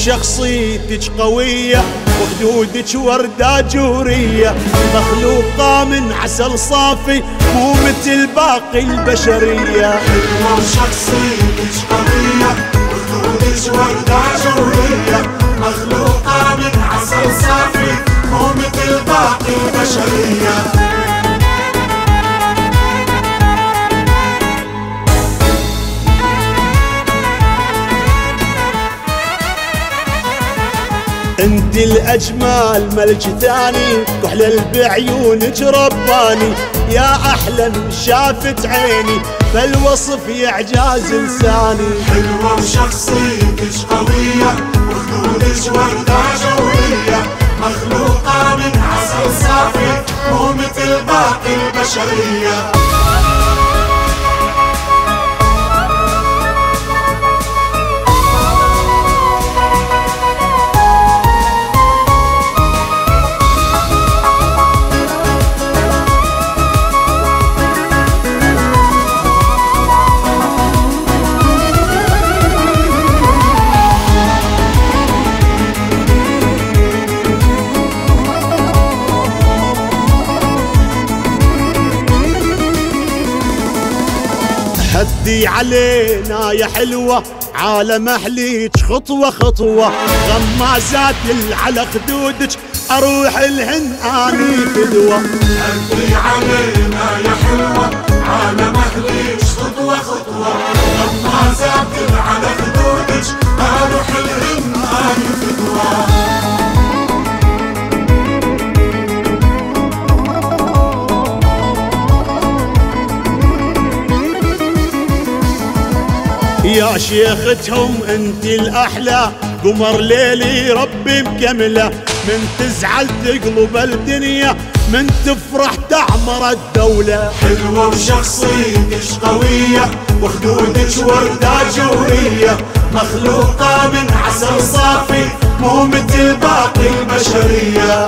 وشخصيتك قوية وخدودك وردة جورية، مخلوقة من عسل صافي مو مثل باقي البشرية. حلوة وشخصيتك قوية وخدودك وردة جورية، مخلوقة من عسل صافي مو مثل باقي البشرية. انت الاجمال ملك ثاني، كحل بعيونك رباني، يا احلى من شافت عيني فالوصف يعجاز لساني. حلوة وشخصيتك قوية وخدودك وردة جورية، مخلوقة من عسل صافي مو مثل باقي البشرية. هدي علينا يا حلوة عالم احليك خطوة خطوة، غمازات على خدودك اروح الهن اني فدوة. هدي علينا يا حلوة عالم احليك خطوة خطوة، غمازات على خدودك اروح الهن اني فدوة. يا شيختهم انت الاحلى، قمر ليلي ربي مكمله، من تزعل تقلب الدنيا، من تفرح تعمر الدولة. حلوة وشخصيتك قوية وخدودك وردة جورية، مخلوقة من عسل صافي مو مثل باقي البشرية.